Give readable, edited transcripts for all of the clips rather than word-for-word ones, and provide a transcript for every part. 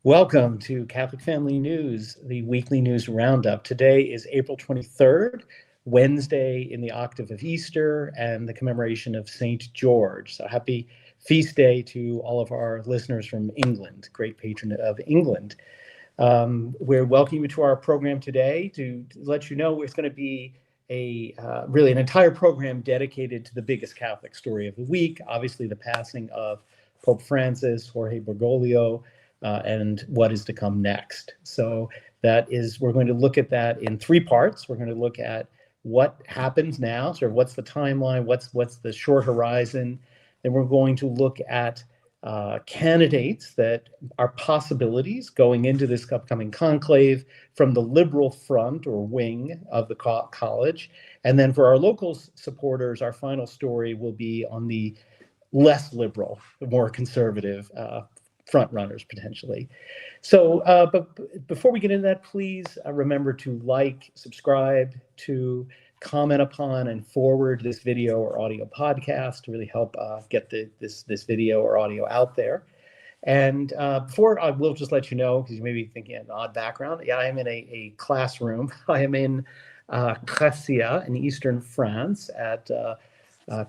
Welcome to Catholic Family News, the weekly news roundup. Today is April 23rd, Wednesday in the octave of Easter and the commemoration of St. George. So happy feast day to all of our listeners from England, great patron of England. We're welcoming you to our program today to let you know it's going to be really an entire program dedicated to the biggest Catholic story of the week, obviously the passing of Pope Francis, Jorge Bergoglio, and what is to come next. So we're going to look at that in three parts. We're going to look at what happens now, sort of what's the timeline, what's the short horizon. Then we're going to look at candidates that are possibilities going into this upcoming conclave from the liberal front or wing of the college. And then for our local supporters, our final story will be on the less liberal, more conservative front runners potentially. So, but before we get into that, please remember to like, subscribe, to comment upon and forward this video or audio podcast to really help get this video or audio out there. And before I will just let you know, because you may be thinking an odd background. Yeah, I am in a classroom. I am in Carajan in eastern France at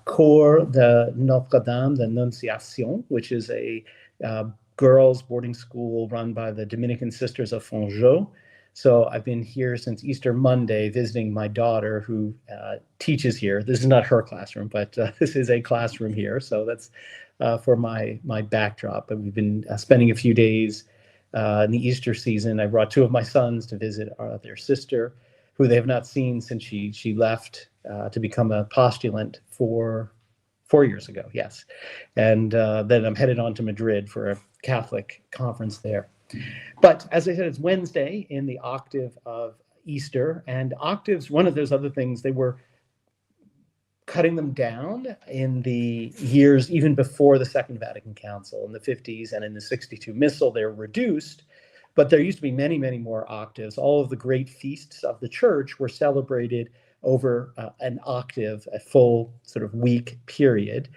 Cours de Notre-Dame de l'Annonciation, which is a girls' boarding school run by the Dominican Sisters of Fongeau. So I've been here since Easter Monday visiting my daughter who teaches here. This is not her classroom, but this is a classroom here. So that's for my backdrop. But we've been spending a few days in the Easter season. I brought two of my sons to visit their sister, who they have not seen since she left to become a postulant 4 years ago, yes. And then I'm headed on to Madrid for a Catholic conference there. But as I said, it's Wednesday in the octave of Easter, and octaves, one of those other things, they were cutting them down in the years even before the Second Vatican Council in the 50s, and in the 62 Missal, they're reduced. But there used to be many, many more octaves. All of the great feasts of the church were celebrated over an octave, a full sort of week period.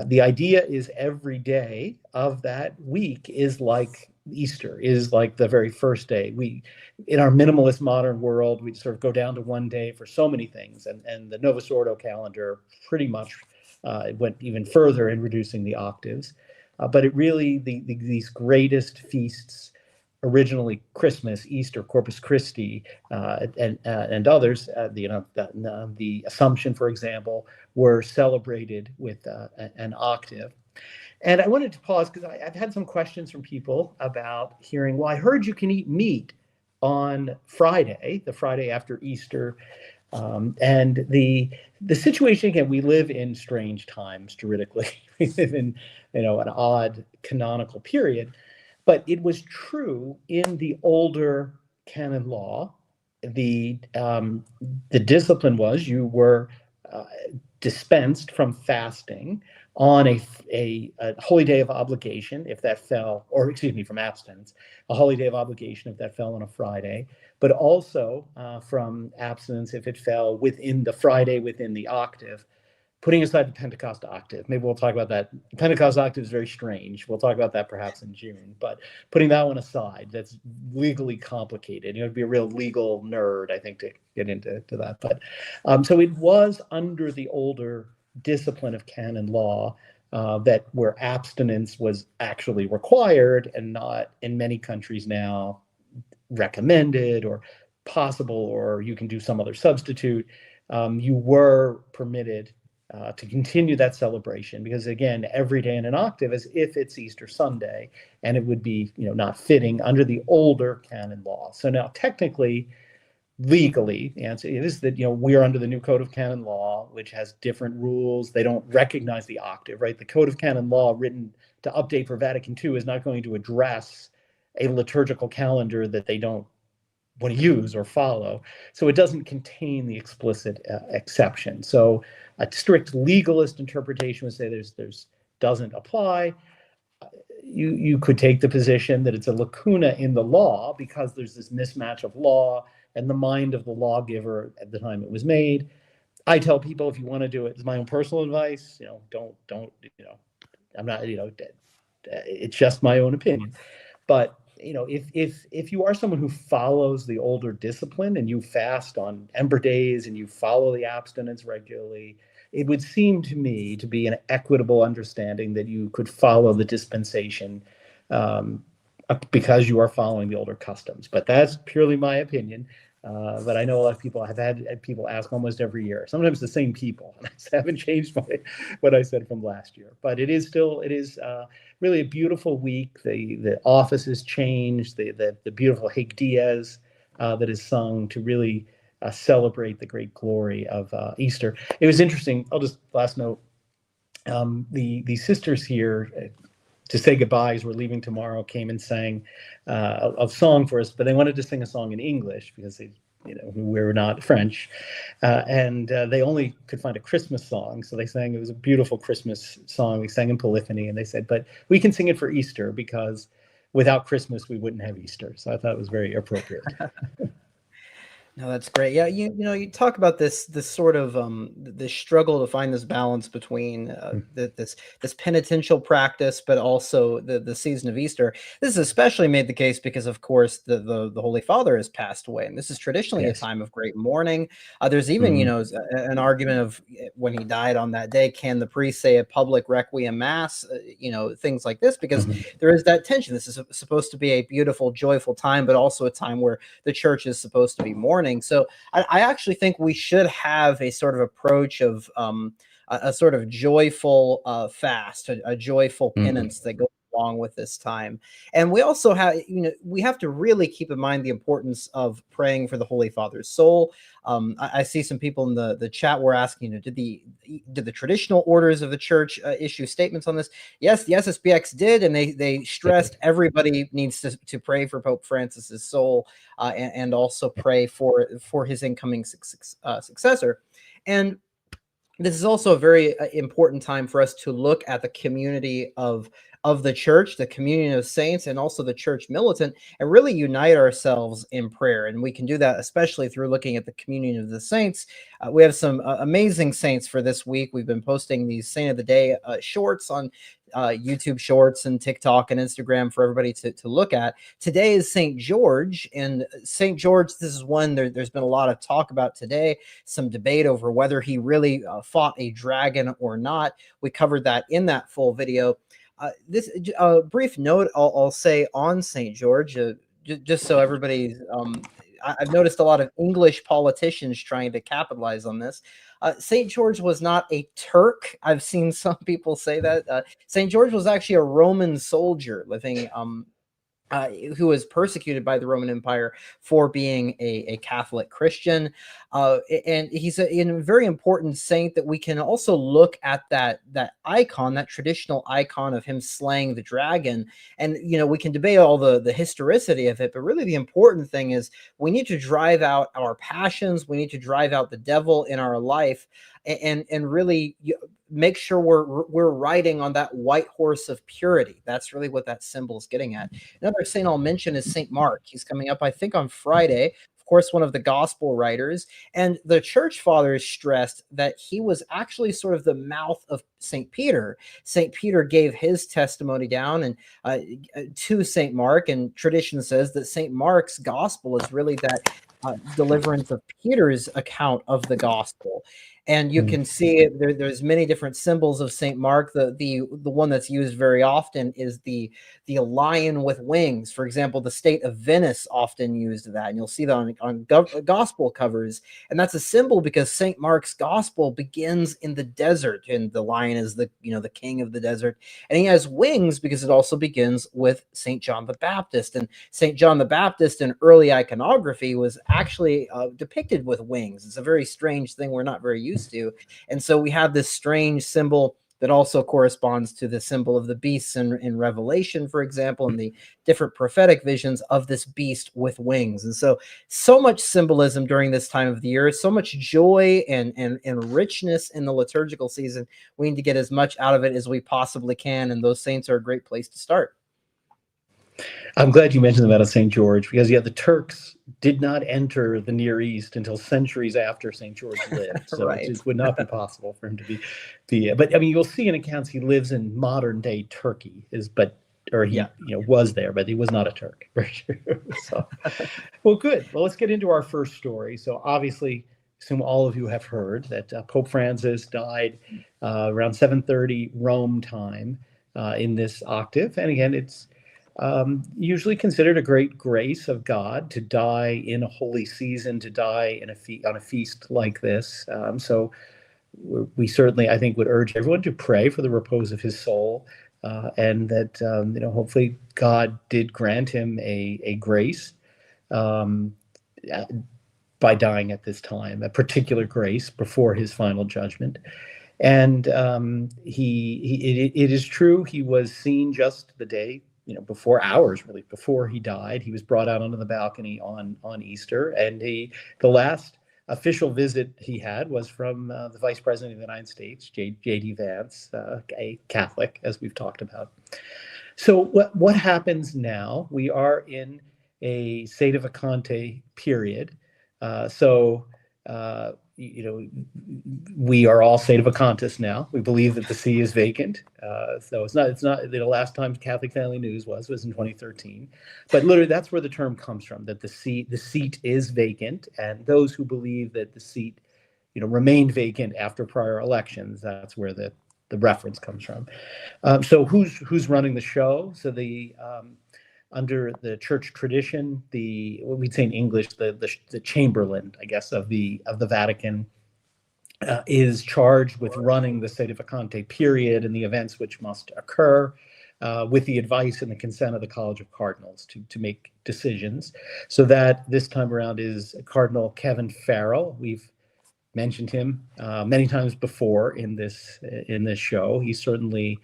The idea is every day of that week is like Easter, is like the very first day. In our minimalist modern world, we sort of go down to one day for so many things. And the Novus Ordo calendar pretty much went even further in reducing the octaves. But it really, these greatest feasts, originally Christmas, Easter, Corpus Christi, and others, the Assumption, for example, were celebrated with an octave. And I wanted to pause because I've had some questions from people about hearing, well, I heard you can eat meat on Friday, the Friday after Easter. And the situation, again, we live in strange times juridically. We live in, an odd canonical period. But it was true in the older canon law. The discipline was you were dispensed from fasting on a holy day of obligation if that fell, or excuse me, from abstinence, a holy day of obligation if that fell on a Friday, but also from abstinence if it fell within the Friday within the octave. Putting aside the Pentecost octave, maybe we'll talk about that. The Pentecost octave is very strange. We'll talk about that perhaps in June. But putting that one aside, that's legally complicated. You have to be a real legal nerd, I think, to get into that. But so it was under the older discipline of canon law that where abstinence was actually required and not in many countries now recommended or possible, or you can do some other substitute. You were permitted to continue that celebration, because again, every day in an octave as if it's Easter Sunday, and it would be, not fitting under the older canon law. So now technically, legally, the answer is that, we are under the new Code of Canon Law, which has different rules. They don't recognize the octave, right? The Code of Canon Law written to update for Vatican II is not going to address a liturgical calendar that they don't want to use or follow. So it doesn't contain the explicit exception. So a strict legalist interpretation would say there's doesn't apply. You could take the position that it's a lacuna in the law because there's this mismatch of law and the mind of the lawgiver at the time it was made. I tell people, if you want to do it, it's my own personal advice, don't, I'm not, it's just my own opinion. But if you are someone who follows the older discipline and you fast on Ember days and you follow the abstinence regularly, it would seem to me to be an equitable understanding that you could follow the dispensation, um, because you are following the older customs. But that's purely my opinion. But I know a lot of people, have had people ask almost every year, sometimes the same people. And I haven't changed what I said from last year. But it is really a beautiful week. The office has changed. The beautiful Hague Diaz that is sung to really celebrate the great glory of Easter. It was interesting. I'll just last note, the sisters here, to say goodbyes, we're leaving tomorrow, came and sang a song for us, but they wanted to sing a song in English because we're not French, and they only could find a Christmas song, so they sang. It was a beautiful Christmas song. We sang in polyphony, and they said, "But we can sing it for Easter because without Christmas we wouldn't have Easter." So I thought it was very appropriate. No, that's great. Yeah, you talk about this sort of this struggle to find this balance between this penitential practice, but also the season of Easter. This is especially made the case because, of course, the Holy Father has passed away, and this is traditionally Yes. a time of great mourning. There's even an argument of when he died on that day, can the priest say a public requiem mass? Things like this, because there is that tension. This is supposed to be a beautiful, joyful time, but also a time where the church is supposed to be mourning. So I actually think we should have a sort of approach of a sort of joyful fast, a joyful penance that goes along with this time. And we also have, we have to really keep in mind the importance of praying for the Holy Father's soul. I see some people in the chat were asking, did the traditional orders of the church issue statements on this? Yes, the SSPX did, and they stressed everybody needs to pray for Pope Francis's soul, and also pray for his incoming successor. And this is also a very important time for us to look at the community of the church, the communion of saints, and also the church militant, and really unite ourselves in prayer. And we can do that especially through looking at the communion of the saints. We have some amazing saints for this week. We've been posting these Saint of the Day shorts on YouTube Shorts and TikTok and Instagram for everybody to look at. Today is St. George, and St. George, this is one there's been a lot of talk about today, some debate over whether he really fought a dragon or not. We covered that in that full video. This brief note I'll say on St. George, just so everybody, I've noticed a lot of English politicians trying to capitalize on this. St. George was not a Turk. I've seen some people say that. St. George was actually a Roman soldier living who was persecuted by the Roman Empire for being a Catholic Christian. And he's a very important saint that we can also look at that icon, that traditional icon of him slaying the dragon. And, we can debate all the historicity of it, but really the important thing is we need to drive out our passions. We need to drive out the devil in our life and really make sure we're riding on that white horse of purity. That's really what that symbol is getting at. Another saint I'll mention is St. Mark. He's coming up, I think, on Friday. Of course, one of the gospel writers. And the church fathers stressed that he was actually sort of the mouth of St. Peter. St. Peter gave his testimony down and to St. Mark, and tradition says that St. Mark's gospel is really that deliverance of Peter's account of the gospel. And you can see there's many different symbols of St. Mark. The one that's used very often is the lion with wings. For example, the state of Venice often used that, and you'll see that on gospel covers. And that's a symbol because St. Mark's gospel begins in the desert, and the lion is the king of the desert. And he has wings because it also begins with St. John the Baptist. And St. John the Baptist in early iconography was actually depicted with wings. It's a very strange thing we're not very used to. And so we have this strange symbol that also corresponds to the symbol of the beasts in Revelation, for example, and the different prophetic visions of this beast with wings. And so much symbolism during this time of the year, so much joy and richness in the liturgical season. We need to get as much out of it as we possibly can, and those saints are a great place to start. I'm glad you mentioned about St. George because, yeah, the Turks did not enter the Near East until centuries after St. George lived. So Right. it would not be possible for him to be. But I mean, you'll see in accounts he lives in modern day Turkey, or he was there, but he was not a Turk. So, well, good. Well, let's get into our first story. So obviously, assume all of you have heard that Pope Francis died around 7:30 Rome time in this octave, and again, it's usually considered a great grace of God to die in a holy season, to die on a feast like this. So we certainly, I think, would urge everyone to pray for the repose of his soul, and that hopefully God did grant him a grace um, by dying at this time, a particular grace before his final judgment. And it is true he was seen just the day before, hours really before he died. He was brought out onto the balcony on Easter, and the last official visit he had was from the Vice President of the United States, J.D. Vance, a Catholic, as we've talked about. So what happens now? We are in a sede vacante period. So we are all sede vacantis now. We believe that the see is vacant. So it's not the last time Catholic Family News was in 2013. But literally that's where the term comes from, that the seat is vacant, and those who believe that the seat remained vacant after prior elections, that's where the reference comes from. So who's running the show? So under the church tradition, what we'd say in English, the Chamberlain, I guess, of the Vatican, is charged with running the sede vacante period and the events which must occur, with the advice and the consent of the College of Cardinals to make decisions. So that this time around is Cardinal Kevin Farrell. We've mentioned him many times before in this show. He's certainly,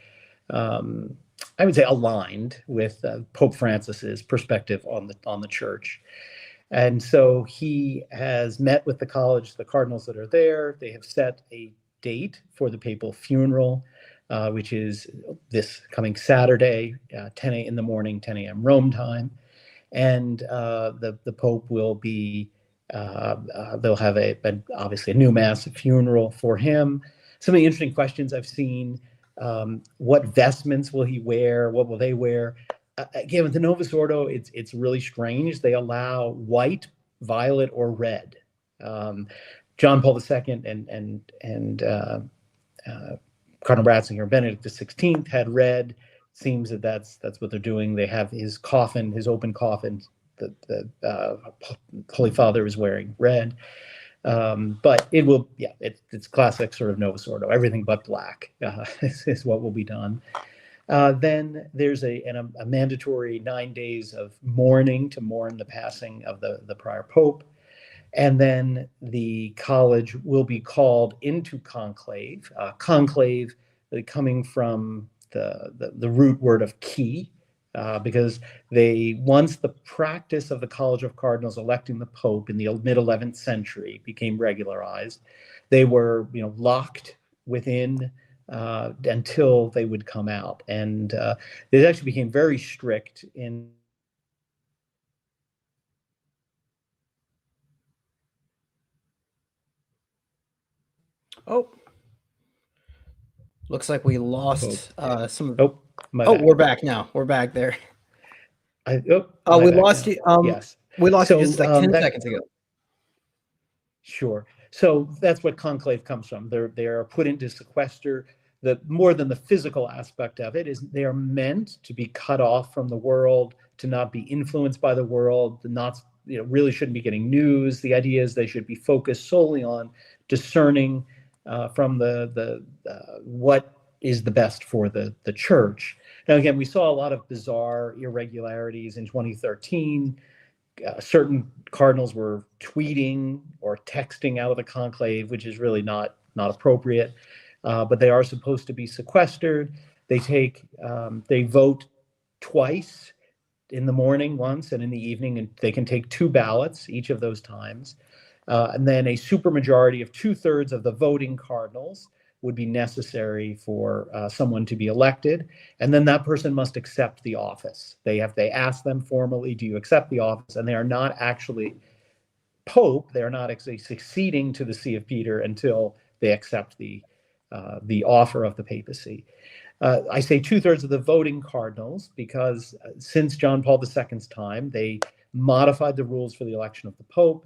I would say, aligned with Pope Francis's perspective on the church. And so he has met with the college, the cardinals that are there. They have set a date for the papal funeral, which is this coming Saturday, 10 a.m. in the morning, 10 a.m. Rome time. And the Pope will be, they'll have obviously a new mass, a funeral for him. Some of the interesting questions I've seen: what vestments will he wear? What will they wear? Again, with the Novus Ordo, it's really strange. They allow white, violet, or red. John Paul II and Cardinal Ratzinger, Benedict XVI had red. Seems that's what they're doing. They have his coffin, his open coffin. The Holy Father is wearing red. But it will, it's classic sort of Novus Ordo. Everything but black is what will be done. Then there's a mandatory 9 days of mourning to mourn the passing of the prior pope. And then the college will be called into conclave. Conclave coming from the root word of key, because once the practice of the College of Cardinals electing the Pope in the mid-11th century became regularized, they were locked within until they would come out. And it actually became very strict in. Oh, looks like we lost some. We're back now. We're back there. We lost you. Yes, we lost you just like 10 seconds ago. Sure. So that's what conclave comes from. They are put into sequester. More than the physical aspect of it is they are meant to be cut off from the world, to not be influenced by the world, to not really shouldn't be getting news. The idea is they should be focused solely on discerning from what is the best for the church. Now, again, we saw a lot of bizarre irregularities in 2013. Certain cardinals were tweeting or texting out of the conclave, which is really not appropriate. But they are supposed to be sequestered. They vote twice, in the morning once and in the evening, and they can take 2 ballots each of those times. And then a supermajority of 2/3 of the voting cardinals would be necessary for someone to be elected, and then that person must accept the office. They ask them formally, do you accept the office? And they are not actually pope. They are not actually succeeding to the See of Peter until they accept the offer of the papacy. I say 2/3 of the voting cardinals because since John Paul II's time, they modified the rules for the election of the Pope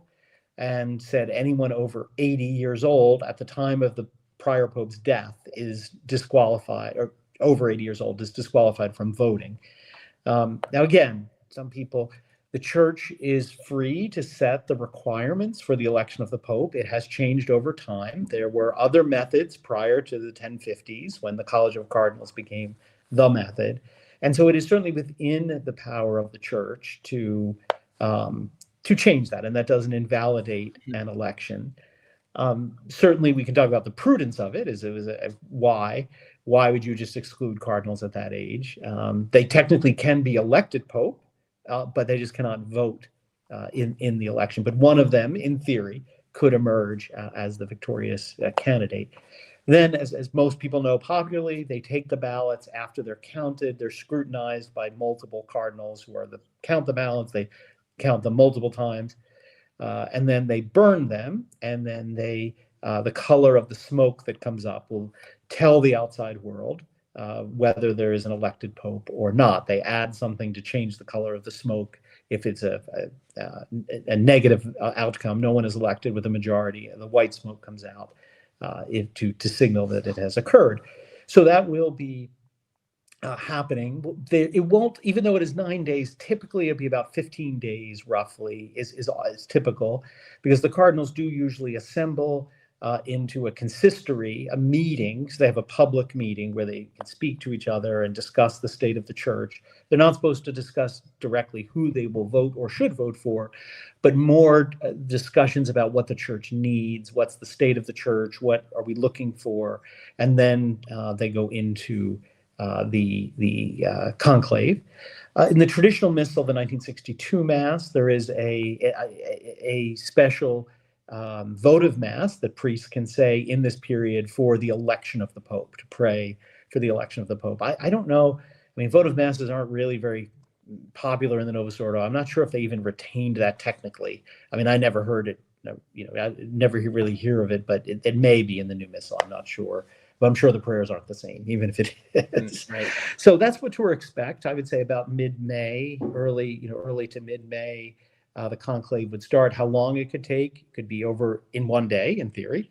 and said anyone over 80 years old at the time of the prior Pope's death is disqualified, or over 80 years old is disqualified from voting. Now, again, the church is free to set the requirements for the election of the Pope. It has changed over time. There were other methods prior to the 1050s when the College of Cardinals became the method. And so it is certainly within the power of the church to change that, and that doesn't invalidate an election. Certainly, we can talk about the prudence of it. Why would you just exclude cardinals at that age? They technically can be elected pope, but they just cannot vote in the election. But one of them, in theory, could emerge as the victorious candidate. Then, as most people know popularly, they take the ballots after they're counted. They're scrutinized by multiple cardinals who count the ballots. They count them multiple times, and then they burn them. And then the color of the smoke that comes up will tell the outside world whether there is an elected pope or not. They add something to change the color of the smoke. If it's a negative outcome, no one is elected with a majority, and the white smoke comes out to signal that it has occurred. So that will be happening. It won't, even though it is 9 days, typically it'll be about 15 days roughly is typical, because the cardinals do usually assemble into a consistory, a meeting. So they have a public meeting where they can speak to each other and discuss the state of the church. They're not supposed to discuss directly who they will vote or should vote for, but more discussions about what the church needs, what's the state of the church, what are we looking for, and then they go into the conclave. In the traditional missal of the 1962 Mass, there is a special votive Mass that priests can say in this period for the election of the Pope, to pray for the election of the Pope. I don't know. I mean, votive Masses aren't really very popular in the Novus Ordo. I'm not sure if they even retained that technically. I mean, I never heard it. I never really hear of it, but it may be in the new Missal. I'm not sure. But I'm sure the prayers aren't the same, even if it is. Right. So that's what to expect. I would say about mid-May, early to mid-May, the conclave would start. How long it could take could be over in one day, in theory,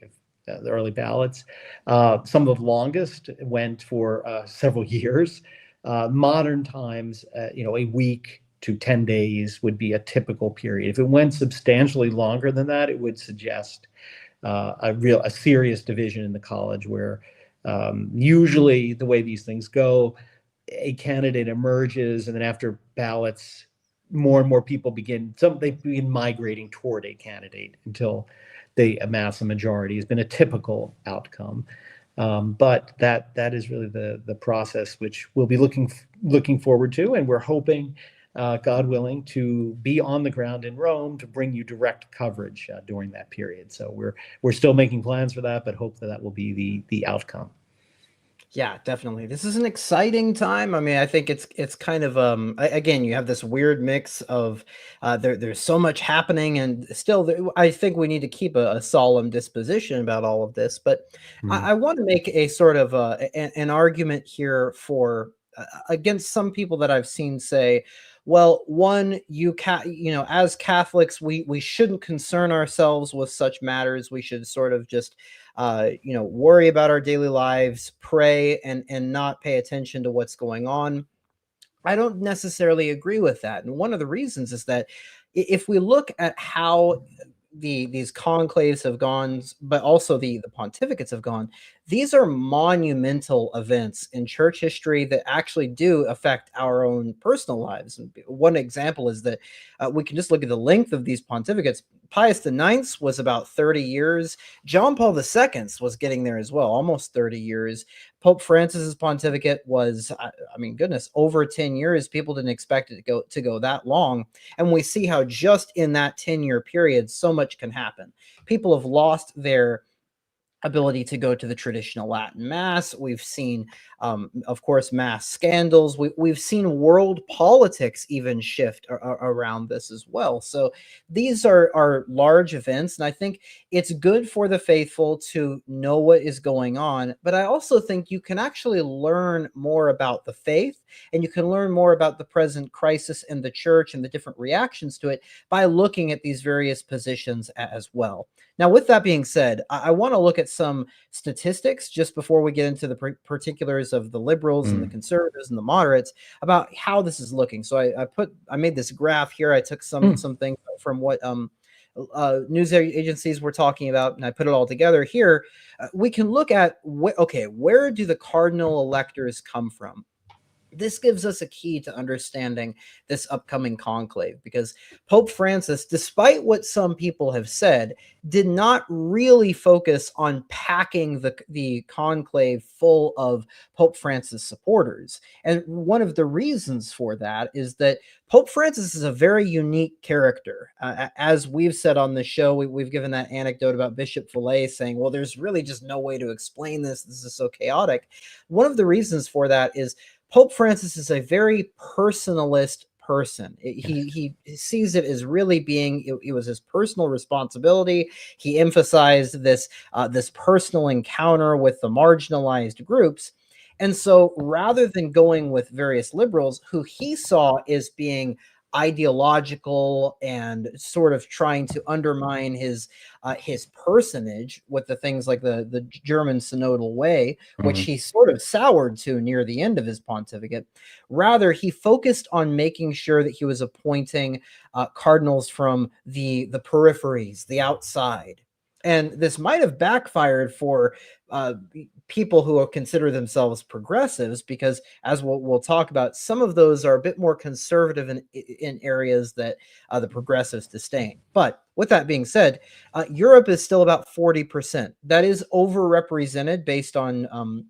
the early ballots. Some of the longest went for several years. Modern times, a week to 10 days would be a typical period. If it went substantially longer than that, it would suggest a serious division in the college, where usually the way these things go, a candidate emerges, and then after ballots, more and more people begin migrating toward a candidate until they amass a majority. Has been a typical outcome. But that is really the process which we'll be looking forward to, and we're hoping, God willing, to be on the ground in Rome to bring you direct coverage during that period. So we're still making plans for that, but hope that will be the outcome. Yeah, definitely. This is an exciting time. I mean, I think it's kind of again, you have this weird mix of there's so much happening, and still I think we need to keep a solemn disposition about all of this. But I want to make a sort of an argument here for against some people that I've seen say, well, one, as Catholics, we shouldn't concern ourselves with such matters. We should sort of just worry about our daily lives, pray, and not pay attention to what's going on. I don't necessarily agree with that. And one of the reasons is that if we look at how these conclaves have gone, but also the pontificates have gone, these are monumental events in church history that actually do affect our own personal lives. And one example is that we can just look at the length of these pontificates. Pius IX was about 30 years. John Paul II was getting there as well, almost 30 years. Pope Francis's pontificate was, goodness, over 10 years. People didn't expect it to go that long. And we see how just in that 10-year period, so much can happen. People have lost their ability to go to the traditional Latin Mass. We've seen, of course, mass scandals. We've seen world politics even shift around this as well. So these are large events, and I think it's good for the faithful to know what is going on. But I also think you can actually learn more about the faith, and you can learn more about the present crisis in the church and the different reactions to it by looking at these various positions as well. Now, with that being said, I want to look at some statistics just before we get into the particulars of the liberals and the conservatives and the moderates about how this is looking. So I made this graph here. I took some things from what news agencies were talking about, and I put it all together here. We can look at where do the cardinal electors come from? This gives us a key to understanding this upcoming conclave, because Pope Francis, despite what some people have said, did not really focus on packing the conclave full of Pope Francis supporters. And one of the reasons for that is that Pope Francis is a very unique character. As we've said on the show, we've given that anecdote about Bishop Fillet saying, well, there's really just no way to explain this. This is so chaotic. One of the reasons for that is Pope Francis is a very personalist person. He sees it as really being, it was his personal responsibility. He emphasized this personal encounter with the marginalized groups. And so rather than going with various liberals who he saw as being ideological and sort of trying to undermine his personage with the things like the German synodal way, which he sort of soured to near the end of his pontificate. Rather, he focused on making sure that he was appointing cardinals from the peripheries, the outside. And this might have backfired for people who consider themselves progressives, because as we'll talk about, some of those are a bit more conservative in areas that the progressives disdain. But with that being said, Europe is still about 40%. That is overrepresented based on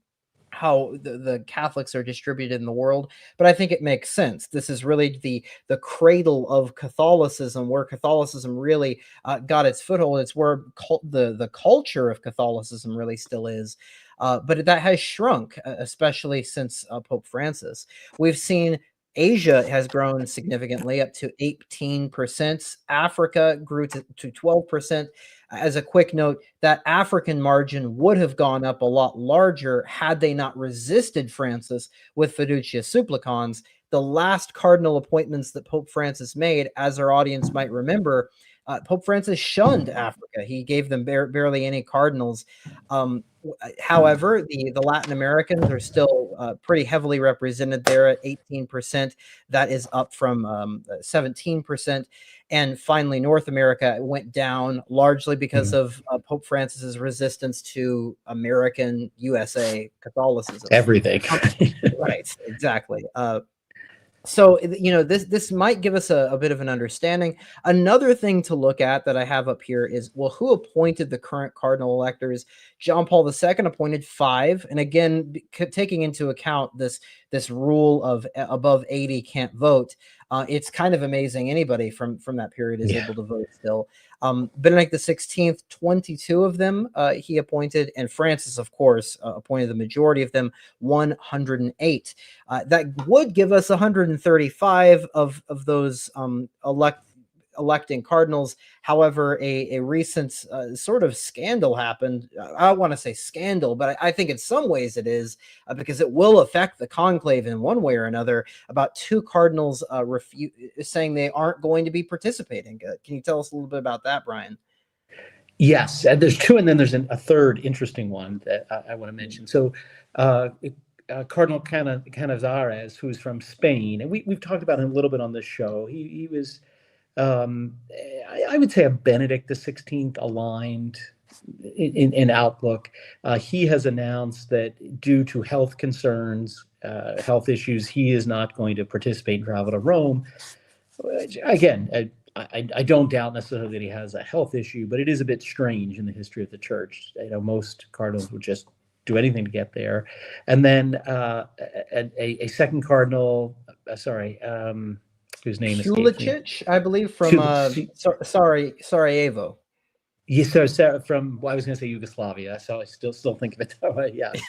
how the Catholics are distributed in the world, but I think it makes sense. This is really the cradle of Catholicism, where Catholicism really got its foothold. It's where the culture of Catholicism really still is. But that has shrunk, especially since Pope Francis. We've seen Asia has grown significantly, up to 18%. Africa grew to 12%. As a quick note, that African margin would have gone up a lot larger had they not resisted Francis with Fiducia Supplicans. The last cardinal appointments that Pope Francis made, as our audience might remember, Pope Francis shunned Africa. He gave them barely any cardinals. However, the Latin Americans are still pretty heavily represented there at 18%. That is up from 17%. And finally, North America went down largely because of Pope Francis's resistance to American USA Catholicism. Everything. Right, exactly. So, this might give us a bit of an understanding. Another thing to look at that I have up here is, well, who appointed the current cardinal electors? John Paul II appointed 5. And again, taking into account this rule of above 80 can't vote, it's kind of amazing anybody from that period is able to vote still. Benedict XVI, 22 of them he appointed, and Francis, of course, appointed the majority of them, 108. That would give us 135 of those electing cardinals. However, a recent sort of scandal happened. I don't want to say scandal, but I think in some ways it is, because it will affect the conclave in one way or another, about 2 cardinals saying they aren't going to be participating. Can you tell us a little bit about that, Brian? Yes, there's 2, and then there's a third interesting one that I want to mention. So Cardinal Canizares, who's from Spain, and we've talked about him a little bit on this show. He was, I would say, a Benedict XVI aligned in outlook. He has announced that due to health concerns, health issues, he is not going to participate in travel to Rome. Again, I don't doubt necessarily that he has a health issue, but it is a bit strange in the history of the church. Most cardinals would just do anything to get there. And then a second cardinal, whose name escapes me. Kulicic, I believe, from Sarajevo. Yeah, so from, well, I was going to say Yugoslavia, so I still think of it that way. Yes,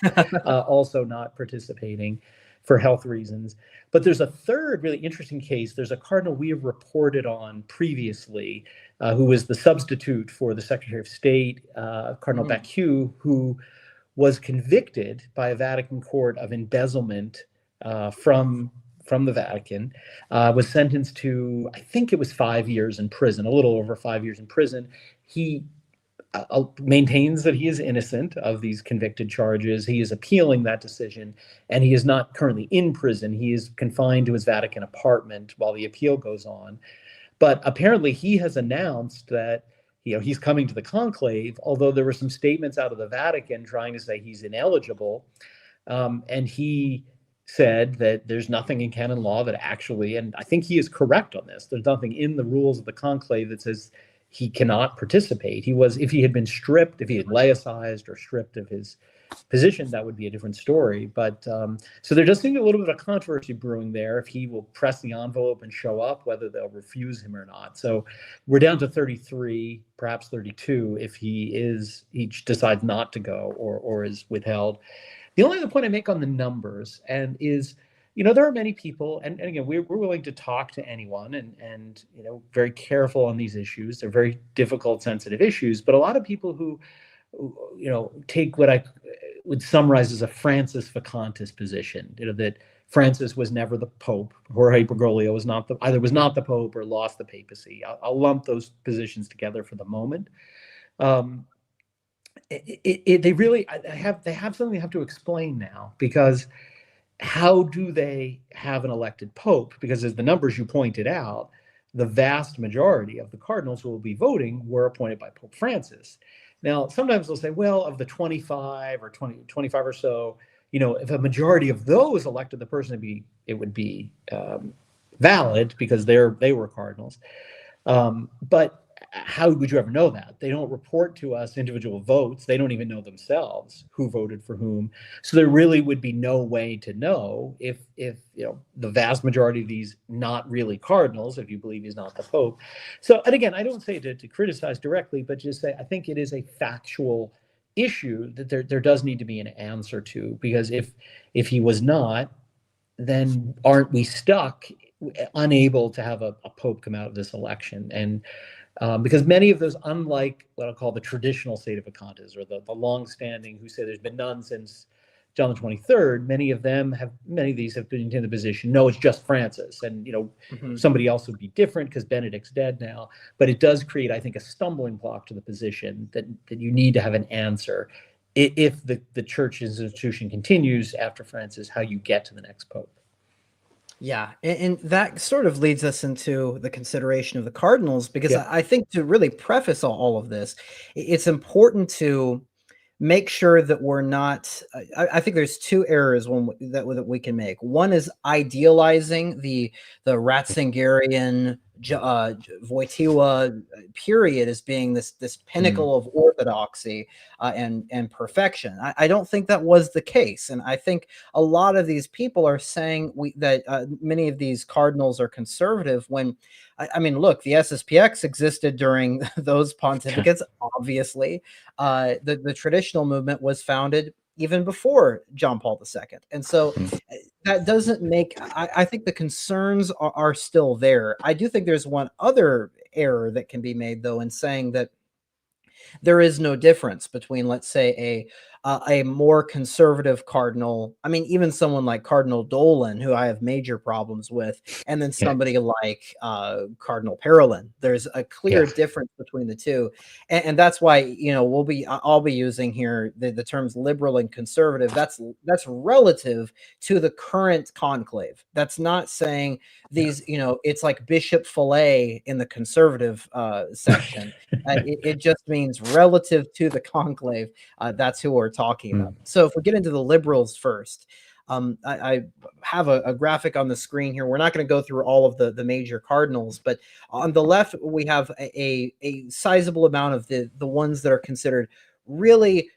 also not participating for health reasons. But there's a third really interesting case. There's a cardinal we have reported on previously, who was the substitute for the Secretary of State, Cardinal Bacu, who was convicted by a Vatican court of embezzlement from the Vatican, was sentenced to, I think it was 5 years in prison, a little over 5 years in prison. He maintains that he is innocent of these convicted charges. He is appealing that decision, and he is not currently in prison. He is confined to his Vatican apartment while the appeal goes on. But apparently, he has announced that he's coming to the conclave, although there were some statements out of the Vatican trying to say he's ineligible. And he said that there's nothing in canon law that actually, and I think he is correct on this, there's nothing in the rules of the conclave that says he cannot participate. If he had been stripped, if he had laicized or stripped of his position, that would be a different story. But so there does seem to be a little bit of controversy brewing there if he will press the envelope and show up, whether they'll refuse him or not. So we're down to 33, perhaps 32, if he decides not to go or is withheld. The only other point I make on the numbers is, there are many people, and again, we're willing to talk to anyone and very careful on these issues. They're very difficult, sensitive issues, but a lot of people who take what I would summarize as a Francis Vacantis position, that Francis was never the Pope, Jorge Bergoglio was not the Pope or lost the papacy. I'll lump those positions together for the moment. They have something they have to explain now, because how do they have an elected pope? Because as the numbers you pointed out, the vast majority of the cardinals who will be voting were appointed by Pope Francis. Now, sometimes they'll say, well, of the 25 or 25 or so, if a majority of those elected the person, it would be valid because they were cardinals. But how would you ever know that? They don't report to us individual votes. They don't even know themselves who voted for whom. So there really would be no way to know if the vast majority of these not really cardinals, if you believe he's not the Pope. So, and again, I don't say to criticize directly, but just say I think it is a factual issue that there does need to be an answer to, because if he was not, then aren't we stuck, unable to have a Pope come out of this election? And because many of those, unlike what I'll call the traditional sedevacantes or the long-standing who say there's been none since John the 23rd, many of these have been in the position, no, it's just Francis, and somebody else would be different because Benedict's dead now. But it does create, I think, a stumbling block to the position that you need to have an answer if the church institution continues after Francis, how you get to the next Pope. Yeah, and that sort of leads us into the consideration of the cardinals, because I think to really preface all of this, it's important to make sure that we're not, I think there's two errors that we can make. One is idealizing the Ratzingerian Wojtyła period as being this pinnacle of orthodoxy and perfection. I don't think that was the case, and I think a lot of these people are saying that many of these cardinals are conservative. When I mean, look, the SSPX existed during those pontificates. Obviously, the traditional movement was founded even before John Paul II, and so that doesn't make. I think the concerns are still there. I do think there's one other error that can be made, though, in saying that there is no difference between, let's say, a more conservative cardinal. I mean, even someone like Cardinal Dolan, who I have major problems with, and then somebody like Cardinal Parolin. There's a clear difference between the two, and that's why I'll be using here the terms liberal and conservative. That's relative to the current conclave. That's not saying these. It's like Bishop Fillet in the conservative section. It just means relative to the conclave. That's who we're talking about. So if we get into the liberals first, I have a graphic on the screen here. We're not going to go through all of the major cardinals, but on the left, we have a sizable amount of the ones that are considered really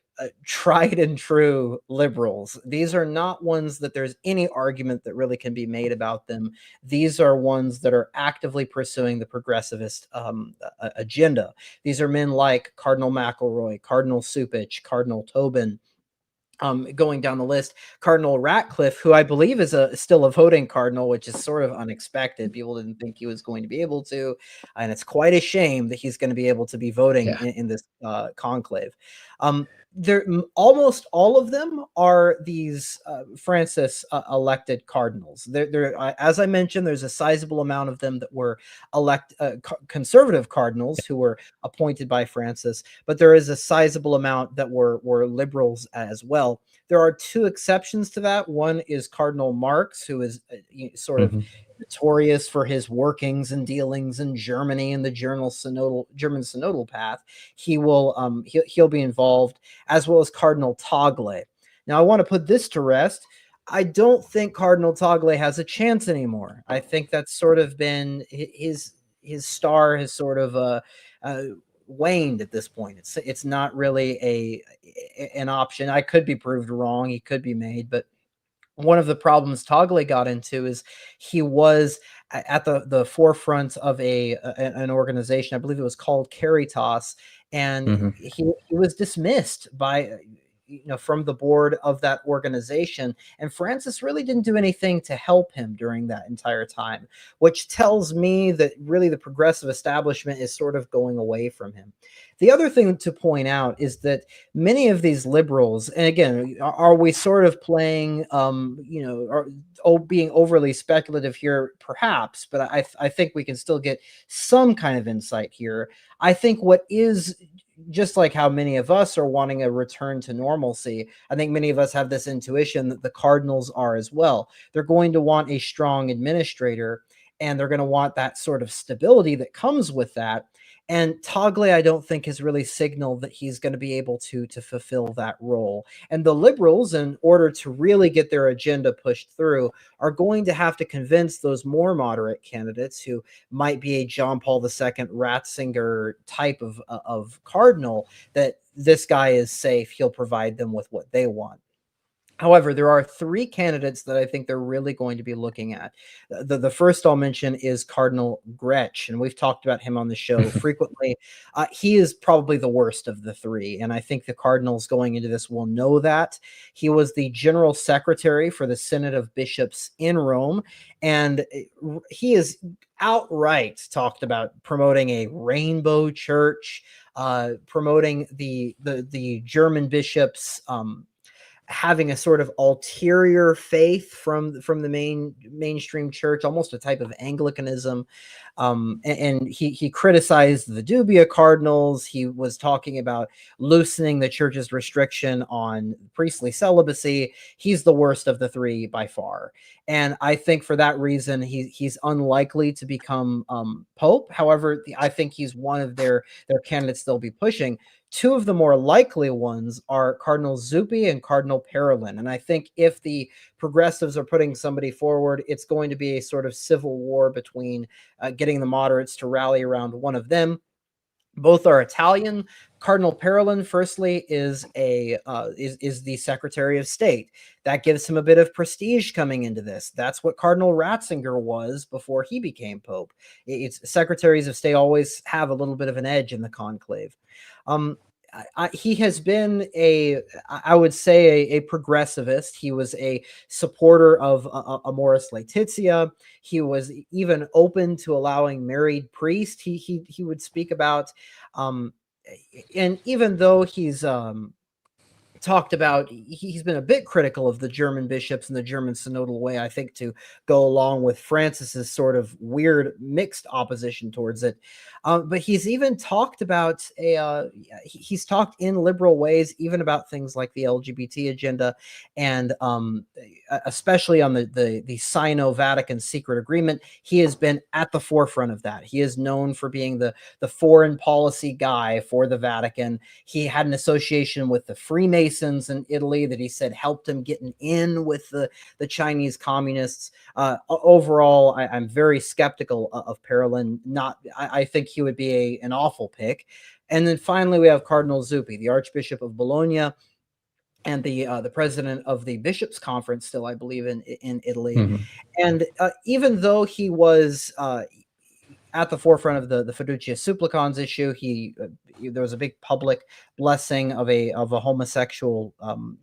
tried and true liberals. These are not ones that there's any argument that really can be made about them. These are ones that are actively pursuing the progressivist agenda. These are men like Cardinal McElroy, Cardinal Supich, Cardinal Tobin, going down the list, Cardinal Ratcliffe, who I believe is still a voting cardinal, which is sort of unexpected. People didn't think he was going to be able to, and it's quite a shame that he's going to be able to be voting in this conclave. Almost all of them are these Francis elected cardinals. As I mentioned, there's a sizable amount of them that were conservative cardinals who were appointed by Francis, but there is a sizable amount that were liberals as well. There are two exceptions to that. One is Cardinal Marx, who is sort of notorious for his workings and dealings in Germany and the German synodal path. He'll be involved, as well as Cardinal Tagle. Now, I want to put this to rest. I don't think Cardinal Tagle has a chance anymore. I think that's sort of been his star has sort of waned at this point. It's not really an option. I could be proved wrong. He could be made, but one of the problems Tagle got into is he was at the forefront of an organization. I believe it was called Caritas, and he was dismissed by from the board of that organization. And Francis really didn't do anything to help him during that entire time, which tells me that really the progressive establishment is sort of going away from him. The other thing to point out is that many of these liberals, and again, are we sort of playing, being overly speculative here? Perhaps, but I think we can still get some kind of insight here. I think what is, just like how many of us are wanting a return to normalcy, I think many of us have this intuition that the Cardinals are as well. They're going to want a strong administrator, and they're going to want that sort of stability that comes with that. And Tagle, I don't think, has really signaled that he's going to be able to fulfill that role. And the liberals, in order to really get their agenda pushed through, are going to have to convince those more moderate candidates who might be a John Paul II Ratzinger type of cardinal that this guy is safe. He'll provide them with what they want. However, there are three candidates that I think they're really going to be looking at. The first I'll mention is Cardinal Gretsch, and we've talked about him on the show frequently. He is probably the worst of the three, and I think the Cardinals going into this will know that. He was the general secretary for the Synod of Bishops in Rome, and he is outright talked about promoting a rainbow church, promoting the German bishops, having a sort of ulterior faith from the mainstream church, almost a type of Anglicanism. And he criticized the Dubia cardinals. He was talking about loosening the church's restriction on priestly celibacy. He's the worst of the three by far. And I think for that reason, he's unlikely to become Pope. However, I think he's one of their candidates they'll be pushing. Two of the more likely ones are Cardinal Zuppi and Cardinal Parolin. And I think if the progressives are putting somebody forward, it's going to be a sort of civil war between getting the moderates to rally around one of them. Both are Italian. Cardinal Parolin, firstly, is the Secretary of State. That gives him a bit of prestige coming into this. That's what Cardinal Ratzinger was before he became Pope. It's secretaries of state always have a little bit of an edge in the conclave. He has been I would say a progressivist. He was a supporter of Amoris Laetitia. He was even open to allowing married priests. He would speak about, and even though he's talked about, he's been a bit critical of the German bishops and the German synodal way, I think, to go along with Francis's sort of weird mixed opposition towards it. But he's even talked about he's talked in liberal ways, even about things like the LGBT agenda, and especially on the Sino-Vatican secret agreement. He has been at the forefront of that. He is known for being the foreign policy guy for the Vatican. He had an association with the Freemasons in Italy that he said helped him getting in with the Chinese communists. Overall, I'm very skeptical of Parolin. I think he would be an awful pick. And then finally, we have Cardinal Zuppi, the Archbishop of Bologna. and the president of the bishops' conference, still, I believe, in Italy. Mhm. And even though he was at the forefront of the Fiducia Supplicans issue, there was a big public blessing of a homosexual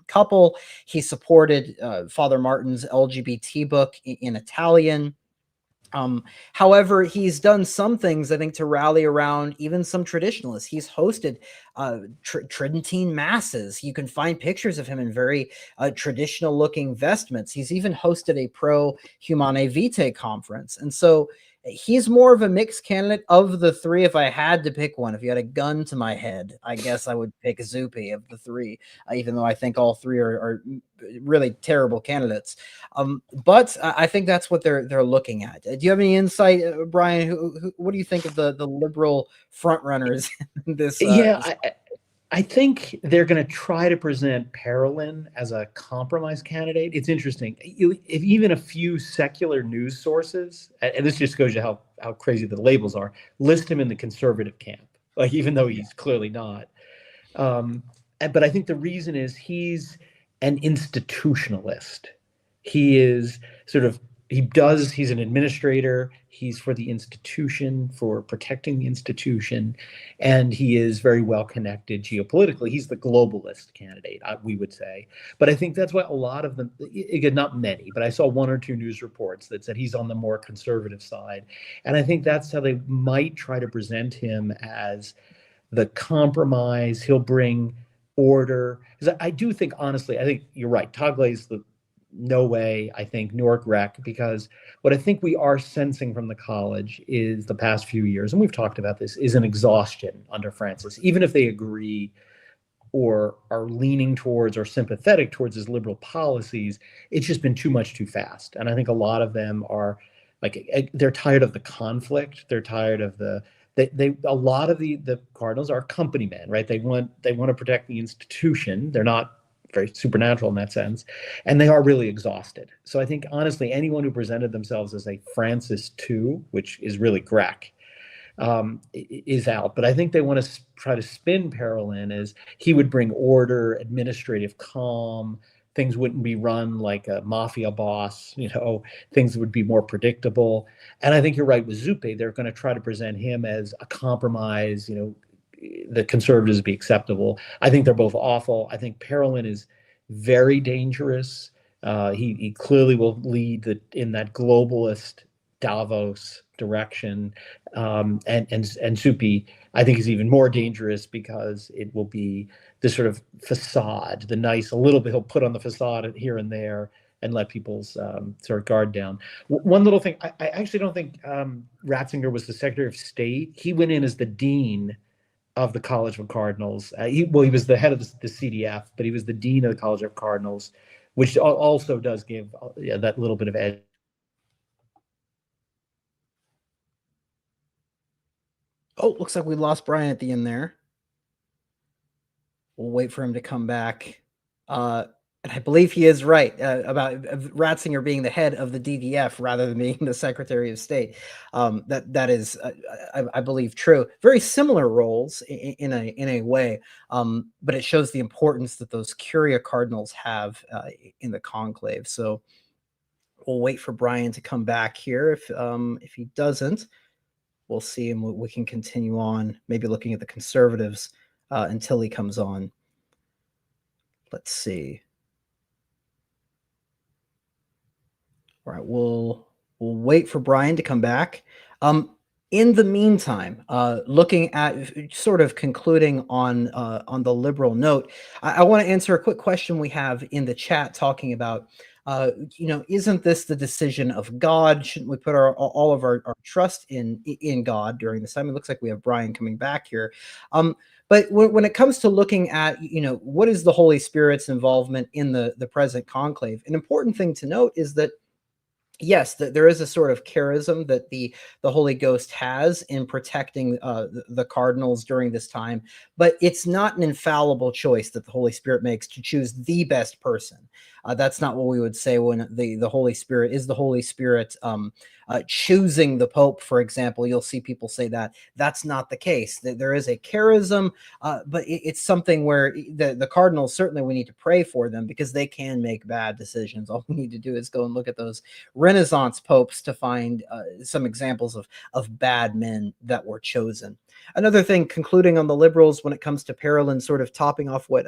couple. He supported Father Martin's LGBT book in Italian. However, he's done some things, I think, to rally around even some traditionalists. He's hosted Tridentine masses. You can find pictures of him in very traditional looking vestments. He's even hosted a pro Humanae Vitae conference. And so he's more of a mixed candidate of the three. If I had to pick one, if you had a gun to my head, I guess I would pick Zuppi of the three, even though I think all three are really terrible candidates. But I think that's what they're looking at. Do you have any insight, Brian? What do you think of the liberal front runners in this? I think they're going to try to present Parolin as a compromise candidate. It's interesting. If even a few secular news sources, and this just shows you how crazy the labels are, list him in the conservative camp, like even though he's clearly not. But I think the reason is he's an institutionalist. He is he's an administrator. He's for the institution, for protecting the institution, and he is very well connected geopolitically. He's the globalist candidate, we would say. But I think that's why a lot of them, again, not many, but I saw one or two news reports that said he's on the more conservative side. And I think that's how they might try to present him, as the compromise. He'll bring order. Because I do think, honestly, I think you're right. Tagle's no way, I think, Newark Rec, because what I think we are sensing from the college is the past few years, and we've talked about this, is an exhaustion under Francis. Even if they agree or are leaning towards or sympathetic towards his liberal policies, it's just been too much too fast. And I think a lot of them are they're tired of the conflict. They're tired of a lot of the cardinals are company men, right? They want to protect the institution. They're not very supernatural in that sense, and they are really exhausted. So I think, honestly, anyone who presented themselves as a Francis II, which is really Grec, is out. But I think they want to try to spin Parolin as he would bring order, administrative calm. Things wouldn't be run like a mafia boss, things would be more predictable. And I think you're right with Zuppi. They're going to try to present him as a compromise, the conservatives be acceptable. I think they're both awful. I think Parolin is very dangerous. He clearly will lead in that globalist Davos direction. And Zuppi, I think, is even more dangerous because it will be this sort of facade, the nice, a little bit he'll put on the facade here and there and let people's sort of guard down. One little thing, I actually don't think Ratzinger was the Secretary of State. He went in as the dean of the College of Cardinals. He was the head of the CDF, but he was the dean of the College of Cardinals, which also does give that little bit of edge. Oh, looks like we lost Brian at the end there. We'll wait for him to come back. And I believe he is right about Ratzinger being the head of the DDF rather than being the Secretary of State. That is, I believe, true. Very similar roles in a way, but it shows the importance that those Curia cardinals have in the conclave. So we'll wait for Brian to come back here. If he doesn't, we'll see, and we can continue on, maybe looking at the conservatives until he comes on. Let's see. All right, we'll wait for Brian to come back. In the meantime, looking at sort of concluding on the liberal note, I want to answer a quick question we have in the chat talking about, isn't this the decision of God? Shouldn't we put all of our trust in God during this time? It looks like we have Brian coming back here. But when it comes to looking at, what is the Holy Spirit's involvement in the present conclave, an important thing to note is that, yes, there is a sort of charism that the Holy Ghost has in protecting the cardinals during this time, but it's not an infallible choice that the Holy Spirit makes to choose the best person. That's not what we would say when the Holy Spirit is the Holy Spirit choosing the Pope, for example. You'll see people say that. That's not the case. There is a charism, but it's something where the cardinals, certainly we need to pray for them because they can make bad decisions. All we need to do is go and look at those Renaissance popes to find some examples of bad men that were chosen. Another thing, concluding on the liberals when it comes to Parolin, sort of topping off what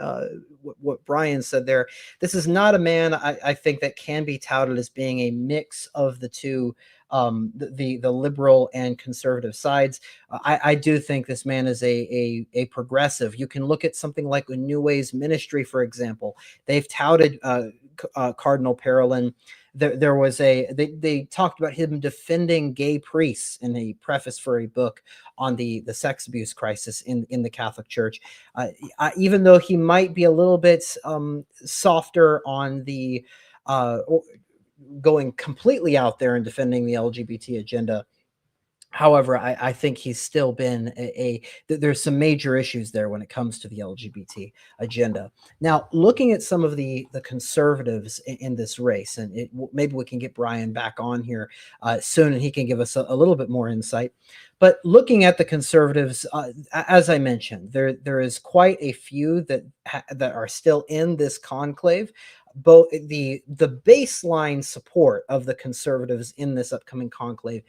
Brian said there, this is not a man I think that can be touted as being a mix of the two, the liberal and conservative sides. I do think this man is a progressive. You can look at something like a New Ways Ministry, for example. They've touted Cardinal Parolin. There was they talked about him defending gay priests in a preface for a book on the sex abuse crisis in the Catholic Church. Even though he might be a little bit softer on the going completely out there and defending the LGBT agenda. However, I think he's still been there's some major issues there when it comes to the LGBT agenda. Now, looking at some of the conservatives in this race, and maybe we can get Brian back on here soon, and he can give us a little bit more insight. But looking at the conservatives, as I mentioned, there is quite a few that are still in this conclave. Both the baseline support of the conservatives in this upcoming conclave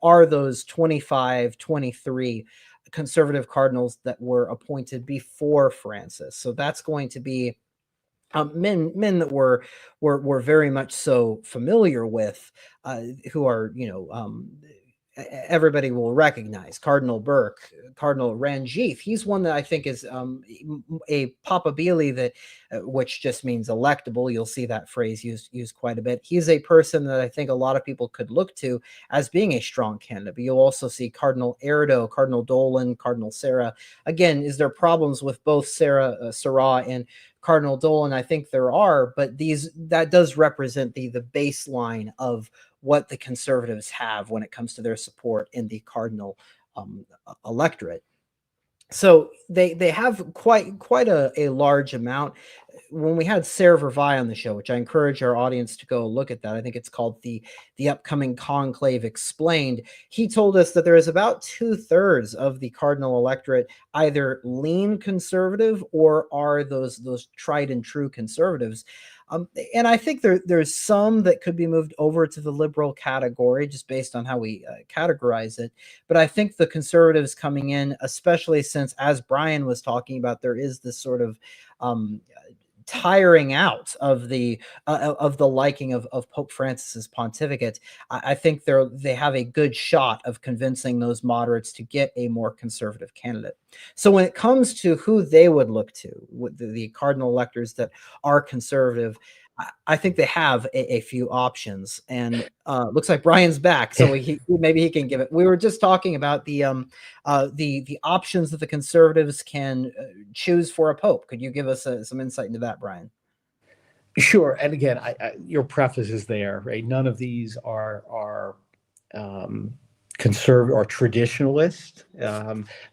are those 25, 23 conservative cardinals that were appointed before Francis. So that's going to be men that we're very much so familiar with, who are, everybody will recognize. Cardinal Burke, Cardinal Ranjith. He's one that I think is a papabile, that which just means electable. You'll see that phrase used quite a bit. He's a person that I think a lot of people could look to as being a strong candidate. But you'll also see Cardinal Erdo, Cardinal Dolan, Cardinal Sarah. Again, is there problems with both Sarah and Cardinal Dolan? I think there are, but that does represent the baseline of what the conservatives have when it comes to their support in the cardinal electorate. So they have quite a large amount. When we had Sarah Vervey on the show, which I encourage our audience to go look at that, I think it's called the upcoming Conclave Explained. He told us that there is about 2/3 of the cardinal electorate either lean conservative or are those tried and true conservatives. And I think there's some that could be moved over to the liberal category just based on how we categorize it. But I think the conservatives coming in, especially since, as Brian was talking about, there is this sort of tiring out of the liking of Pope Francis's pontificate. I think they have a good shot of convincing those moderates to get a more conservative candidate. So when it comes to who they would look to, with the cardinal electors that are conservative, I think they have a few options. And looks like Brian's back, so maybe he can give it. We were just talking about the options that the conservatives can choose for a pope. Could you give us some insight into that, Brian? Sure. And again, your preface is there, right? None of these are conservative or traditionalist.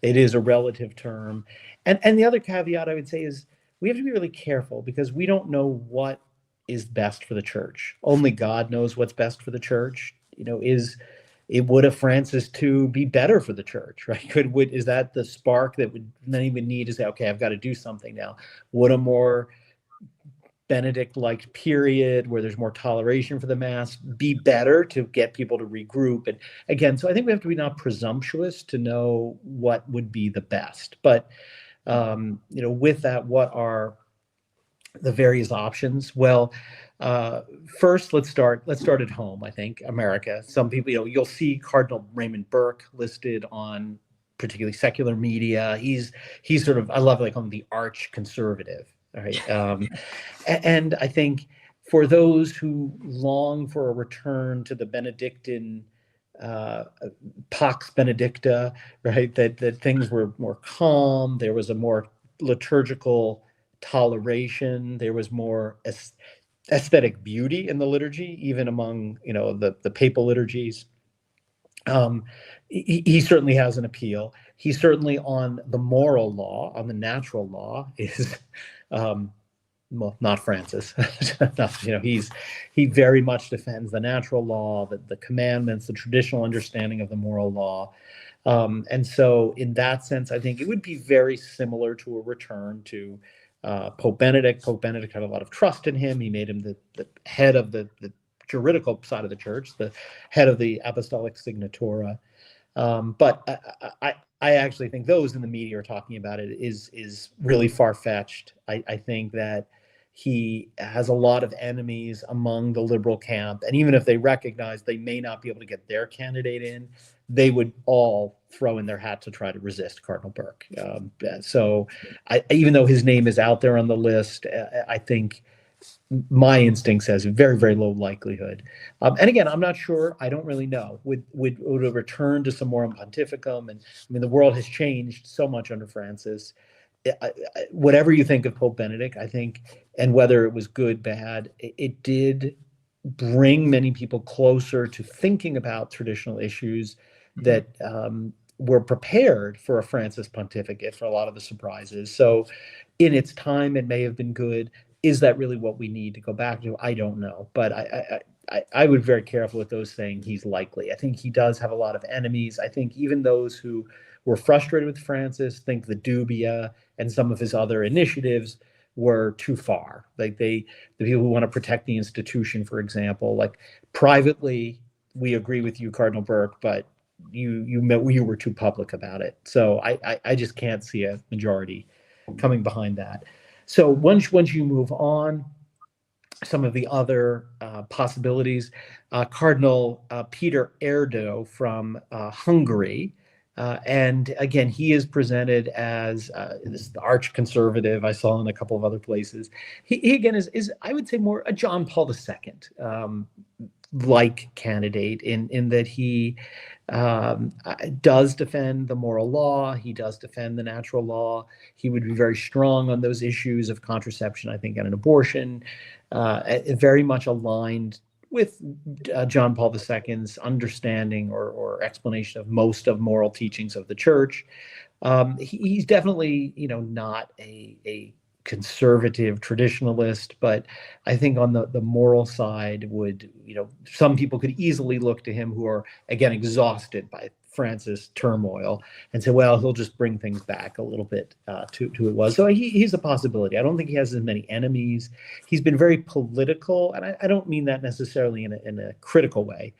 It is a relative term. And the other caveat I would say is we have to be really careful because we don't know what is best for the church. Only God knows what's best for the church. Would a Francis II be better for the church, right? Is that the spark that many would need to say, okay, I've got to do something now? Would a more Benedict-like period where there's more toleration for the mass be better to get people to regroup? And again, so I think we have to be not presumptuous to know what would be the best. But with that, what are the various options? Well, first, let's start at home. I think America. Some people, you'll see Cardinal Raymond Burke listed on particularly secular media. He's sort of, I love calling him the arch conservative, right? And I think for those who long for a return to the Benedictine Pax Benedicta, right? That things were more calm. There was a more liturgical toleration. There was more aesthetic beauty in the liturgy, even among the papal liturgies. He certainly has an appeal. He certainly, on the moral law, on the natural law, is well, not Francis. He very much defends the natural law, the commandments, the traditional understanding of the moral law. And so in that sense, I think it would be very similar to a return to Pope Benedict. Pope Benedict had a lot of trust in him. He made him the head of the juridical side of the church, the head of the Apostolic Signatura. But I actually think those in the media are talking about it is really far-fetched. I think that he has a lot of enemies among the liberal camp, and even if they recognize they may not be able to get their candidate in, they would all throw in their hat to try to resist Cardinal Burke. So even though his name is out there on the list, I think my instinct says very, very low likelihood. And again, I'm not sure. I don't really know. Would a return to Summorum Pontificum? And I mean, the world has changed so much under Francis. Whatever you think of Pope Benedict, I think, and whether it was good, bad, it did bring many people closer to thinking about traditional issues that were prepared for a Francis pontificate, for a lot of the surprises. So in its time, it may have been good. Is that really what we need to go back to? I don't know, but I would be very careful with those saying he's likely. I think he does have a lot of enemies. I think even those who were frustrated with Francis think the dubia and some of his other initiatives were too far. Like the people who want to protect the institution, for example, like privately, we agree with you, Cardinal Burke, but you were too public about it. So I just can't see a majority coming behind that. So once you move on, some of the other possibilities, Cardinal Peter Erdo from Hungary, and again, he is presented as this arch conservative. I saw in a couple of other places. He again is I would say more a John Paul II like candidate in that he does defend the moral law. He does defend the natural law. He would be very strong on those issues of contraception, I think, and an abortion, very much aligned with John Paul II's understanding or explanation of most of moral teachings of the church. He's definitely, not a conservative traditionalist, but I think on the moral side would, some people could easily look to him who are, again, exhausted by Francis turmoil and say, well, he'll just bring things back a little bit to it was. So he's a possibility. I don't think he has as many enemies. He's been very political, and I don't mean that necessarily in a critical way,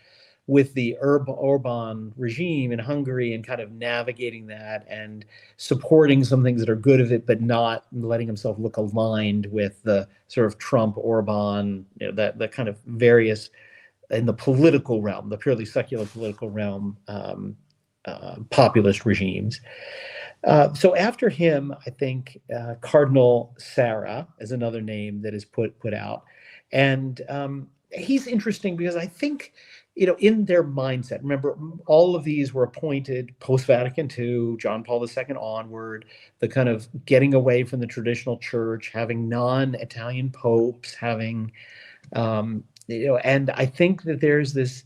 with the Orban regime in Hungary and kind of navigating that and supporting some things that are good of it, but not letting himself look aligned with the sort of Trump, Orban, that kind of various in the political realm, the purely secular political realm, populist regimes. So after him, I think Cardinal Sarah is another name that is put out. And he's interesting because I think, in their mindset, remember, all of these were appointed post-Vatican II, John Paul II onward, the kind of getting away from the traditional church, having non-Italian popes, having, and I think that there's this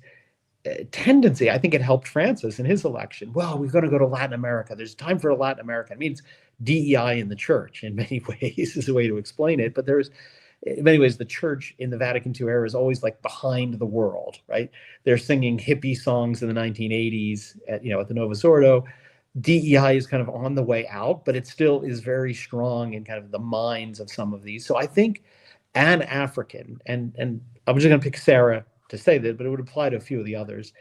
tendency, I think it helped Francis in his election. Well, we're going to go to Latin America. There's time for Latin America. It means DEI in the church in many ways is a way to explain it. But there's, in many ways, the church in the Vatican II era is always like behind the world, right? They're singing hippie songs in the 1980s at the Novus Ordo. DEI is kind of on the way out, but it still is very strong in kind of the minds of some of these. So I think an African, and I'm just going to pick Sarah to say that, but it would apply to a few of the others,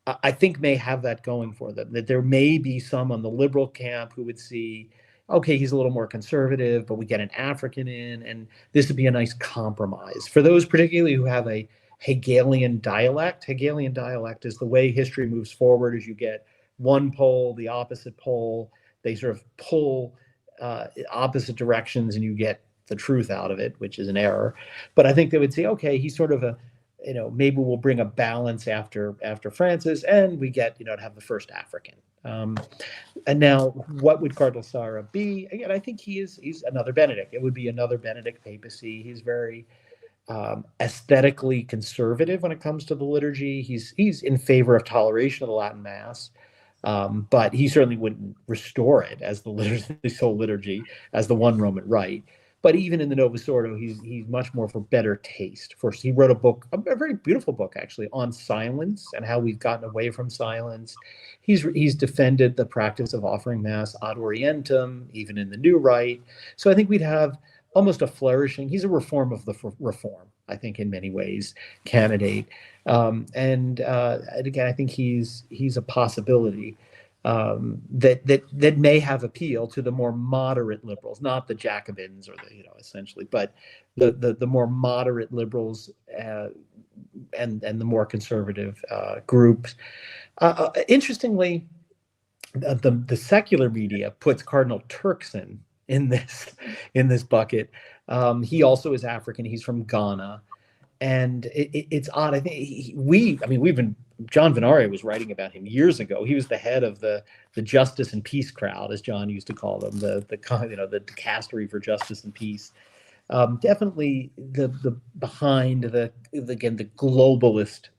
I think may have that going for them, that there may be some on the liberal camp who would see, okay, he's a little more conservative, but we get an African in, and this would be a nice compromise. For those particularly who have a Hegelian dialect is the way history moves forward as you get one pole, the opposite pole, they sort of pull opposite directions and you get the truth out of it, which is an error. But I think they would say, okay, he's sort of a, maybe we'll bring a balance after Francis, and we get, to have the first African. And now, what would Cardinal Sarah be? Again, I think he's another Benedict. It would be another Benedict papacy. He's very aesthetically conservative when it comes to the liturgy. He's in favor of toleration of the Latin Mass, but he certainly wouldn't restore it as the sole liturgy, as the one Roman Rite. But even in the Novus Ordo, he's much more for better taste. First, he wrote a book, a very beautiful book actually, on silence and how we've gotten away from silence. He's defended the practice of offering mass ad orientem, even in the New Rite. So I think we'd have almost a flourishing. He's a reform of the reform, I think, in many ways, candidate. And again, I think he's a possibility. That may have appeal to the more moderate liberals, not the Jacobins or the essentially, but the more moderate liberals and the more conservative groups. Interestingly, the secular media puts Cardinal Turkson in this bucket. He also is African. He's from Ghana. And it's odd. I think we've been. John Venaria was writing about him years ago. He was the head of the Justice and Peace crowd, as John used to call them, the dicastery for justice and peace. Definitely the behind the globalist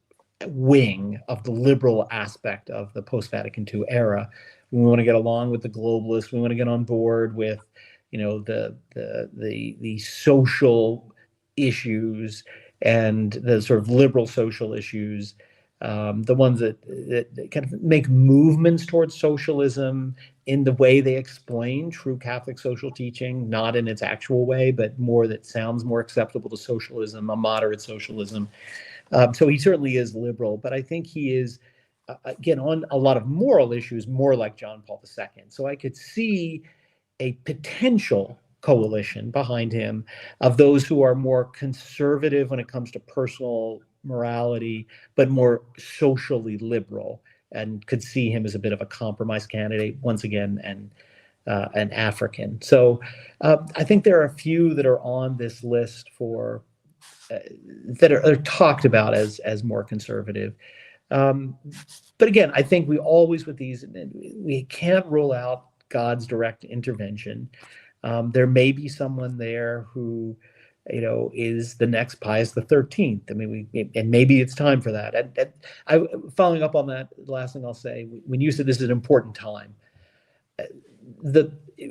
wing of the liberal aspect of the post-Vatican II era. We want to get along with the globalists. We want to get on board with the social issues and the sort of liberal social issues, the ones that kind of make movements towards socialism in the way they explain true Catholic social teaching, not in its actual way, but more that sounds more acceptable to socialism, a moderate socialism. So he certainly is liberal, but I think he is, again, on a lot of moral issues, more like John Paul II. So I could see a potential coalition behind him of those who are more conservative when it comes to personal morality, but more socially liberal, and could see him as a bit of a compromise candidate once again, and an African. So I think there are a few that are on this list for that are talked about as more conservative. But again, I think we always with these, we can't rule out God's direct intervention. There may be someone there who, is the next Pius XIII. I mean, and maybe it's time for that. Following up on that, the last thing I'll say, when you said this is an important time,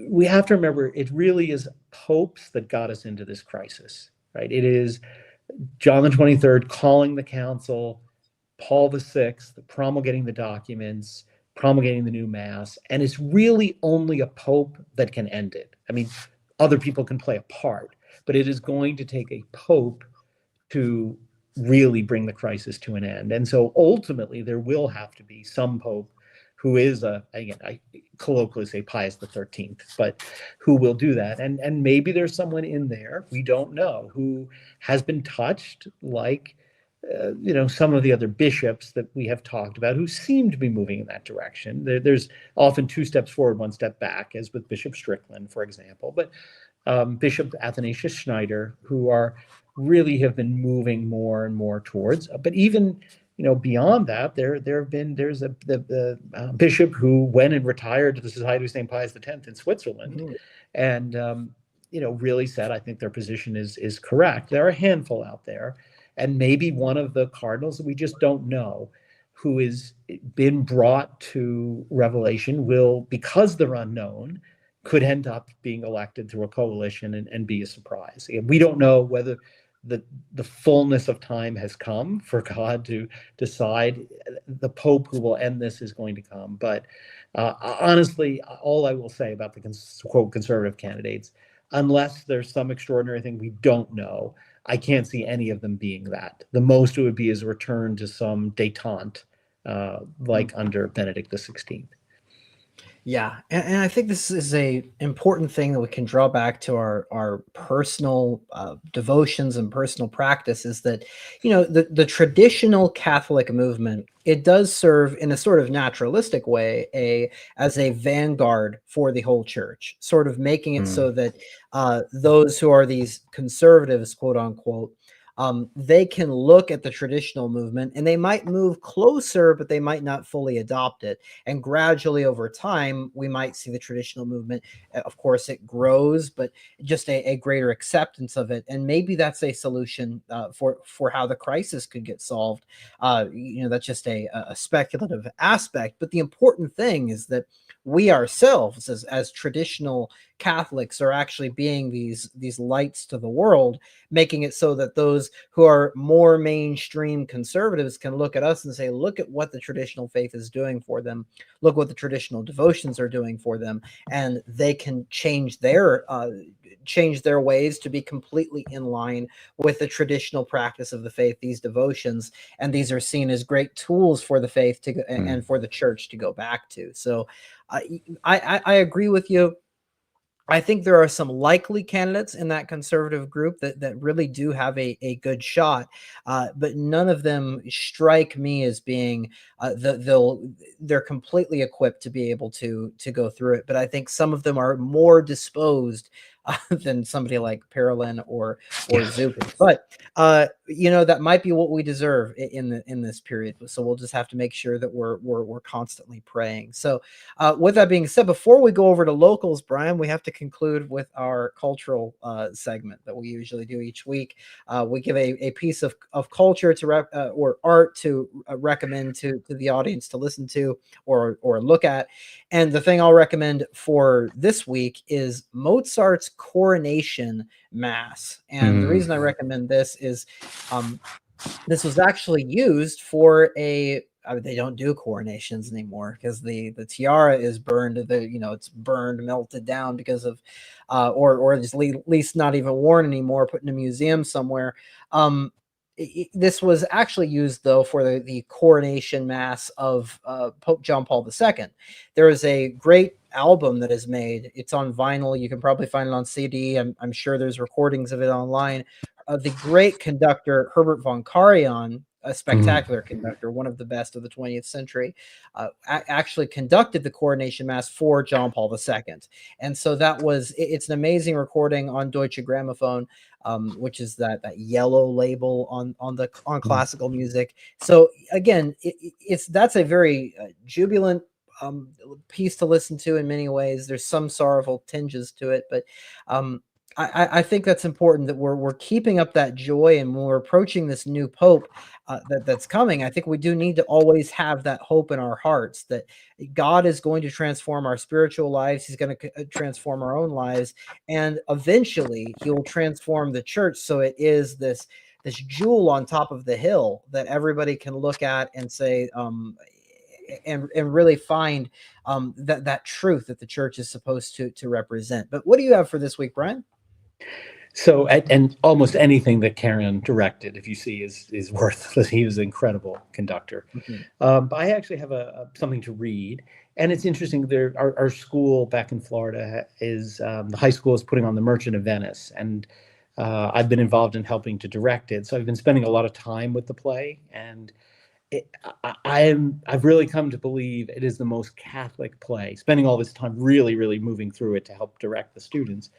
we have to remember it really is popes that got us into this crisis, right? It is John the 23rd calling the council, Paul VI promulgating the documents, promulgating the new mass, and it's really only a pope that can end it. I mean, other people can play a part, but it is going to take a pope to really bring the crisis to an end. And so ultimately there will have to be some pope who is I colloquially say Pius XIII, but who will do that. And maybe there's someone in there, we don't know, who has been touched like some of the other bishops that we have talked about who seem to be moving in that direction. There's often two steps forward, one step back, as with Bishop Strickland, for example. But Bishop Athanasius Schneider, who really have been moving more and more towards. But even beyond that, there's the bishop who went and retired to the Society of St. Pius X in Switzerland, and really said, I think their position is correct. There are a handful out there. And maybe one of the cardinals that we just don't know, who has been brought to revelation, will, because they're unknown, could end up being elected through a coalition and be a surprise. And we don't know whether the fullness of time has come for God to decide the Pope who will end this is going to come. But honestly, all I will say about the quote conservative candidates, unless there's some extraordinary thing we don't know, I can't see any of them being that. The most it would be is a return to some détente, like under Benedict XVI. Yeah, and I think this is a important thing that we can draw back to our personal devotions and personal practice, is that the traditional Catholic movement, it does serve in a sort of naturalistic way as a vanguard for the whole church, sort of making it so that those who are these conservatives, quote unquote, they can look at the traditional movement and they might move closer, but they might not fully adopt it. And gradually over time, we might see the traditional movement. Of course, it grows, but just a greater acceptance of it. And maybe that's a solution for how the crisis could get solved. That's just a speculative aspect. But the important thing is that we ourselves, as traditional Catholics are actually being these lights to the world, making it so that those who are more mainstream conservatives can look at us and say, look at what the traditional faith is doing for them, look what the traditional devotions are doing for them, and they can change their ways to be completely in line with the traditional practice of the faith, these devotions, and these are seen as great tools for the faith to and for the church to go back to. So I agree with you. I think there are some likely candidates in that conservative group that really do have a good shot, but none of them strike me as being they're completely equipped to be able to go through it. But I think some of them are more disposed than somebody like Parolin or Zupan. But that might be what we deserve in this period. So we'll just have to make sure that we're constantly praying. So with that being said, before we go over to locals, Brian, we have to conclude with our cultural segment that we usually do each week. We give a piece of culture to or art to recommend to the audience to listen to or look at. And the thing I'll recommend for this week is Mozart's Coronation Mass. And the reason I recommend this is this was actually used for they don't do coronations anymore because the tiara is burned, it's burned, melted down because of or just at least not even worn anymore, put in a museum somewhere. This was actually used, though, for the coronation mass of Pope John Paul II. There is a great album that is made. It's on vinyl. You can probably find it on CD. I'm sure there's recordings of it online. The great conductor Herbert von Karajan, a spectacular conductor, one of the best of the 20th century, actually conducted the coronation mass for John Paul II. And so it's an amazing recording on Deutsche Grammophon, which is that yellow label on classical music. So again, that's a very jubilant piece to listen to in many ways. There's some sorrowful tinges to it, but I think that's important that we're keeping up that joy, and when we're approaching this new Pope that's coming, I think we do need to always have that hope in our hearts that God is going to transform our spiritual lives. He's going to transform our own lives, and eventually He will transform the church so it is this jewel on top of the hill that everybody can look at and say, and really find that truth that the church is supposed to represent. But what do you have for this week, Brian? So, and almost anything that Karen directed, if you see, is worth. He was an incredible conductor. But I actually have something to read, and it's interesting. Our school back in Florida is the high school is putting on The Merchant of Venice, and I've been involved in helping to direct it. So I've been spending a lot of time with the play, and I've really come to believe it is the most Catholic play. Spending all this time really, really moving through it to help direct the students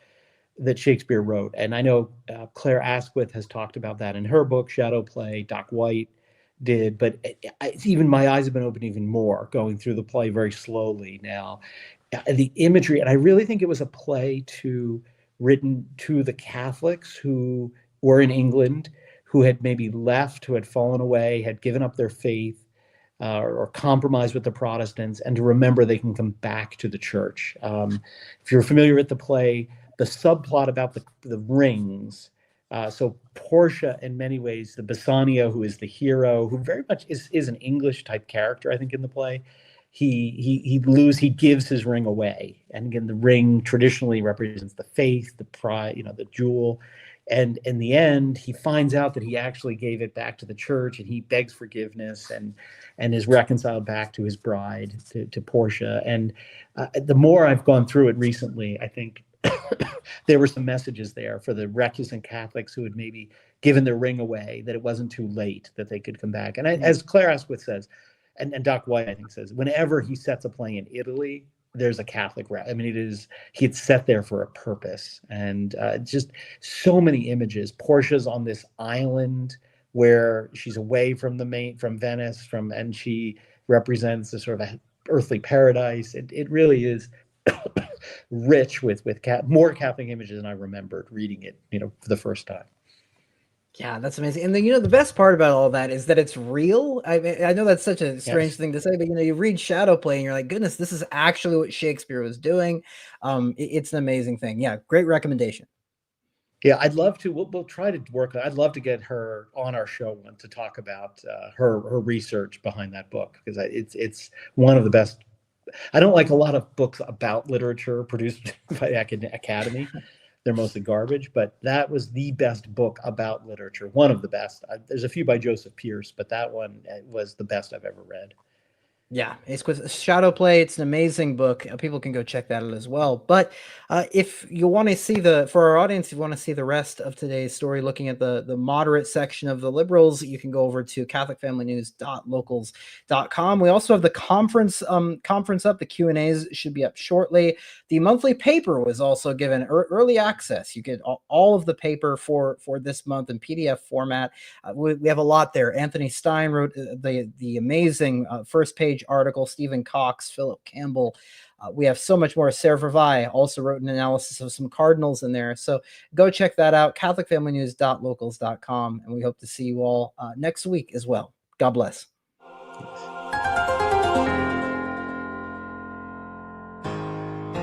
that Shakespeare wrote. And I know Claire Asquith has talked about that in her book, Shadow Play. Doc White did, but even my eyes have been opened even more going through the play very slowly now. The imagery, and I really think it was a play written to the Catholics who were in England, who had maybe left, who had fallen away, had given up their faith, or compromised with the Protestants, and to remember they can come back to the church. If you're familiar with the play, the subplot about the rings. So Portia, in many ways, the Bassanio, who is the hero, who very much is an English type character, I think, in the play. He gives his ring away, and again, the ring traditionally represents the faith, the pride, the jewel. And in the end, he finds out that he actually gave it back to the church, and he begs forgiveness and is reconciled back to his bride, to Portia. And the more I've gone through it recently, I think there were some messages there for the recusant Catholics who had maybe given their ring away, that it wasn't too late, that they could come back. And as Claire Asquith says, and Doc White, I think, says, whenever he sets a play in Italy, there's a Catholic route. I mean, it's set there for a purpose. And just so many images. Portia's on this island where she's away from Venice, and she represents a sort of a earthly paradise. It really is rich with more Catholic images than I remembered reading it, for the first time. Yeah, that's amazing. And then, the best part about all that is that it's real. I mean, I know that's such a strange thing to say, but you read Shadow Play and you're like, goodness, this is actually what Shakespeare was doing. It's an amazing thing. Yeah, great recommendation. Yeah, I'd love to. We'll try to work. I'd love to get her on our show one to talk about her research behind that book, because it's one of the best. I don't like a lot of books about literature produced by the academy. They're mostly garbage, but that was the best book about literature. One of the best. There's a few by Joseph Pierce, but that one was the best I've ever read. Yeah, Shadow Play. It's an amazing book. People can go check that out as well. But if you want to see for our audience, if you want to see the rest of today's story, looking at the moderate section of the liberals, you can go over to catholicfamilynews.locals.com. We also have the conference up. The Q&As should be up shortly. The monthly paper was also given early access. You get all of the paper for this month in PDF format. We have a lot there. Anthony Stein wrote the amazing first page article. Stephen Cox, Philip Campbell. We have so much more. Sarah Vervey also wrote an analysis of some cardinals in there. So go check that out, catholicfamilynews.locals.com. And we hope to see you all next week as well. God bless.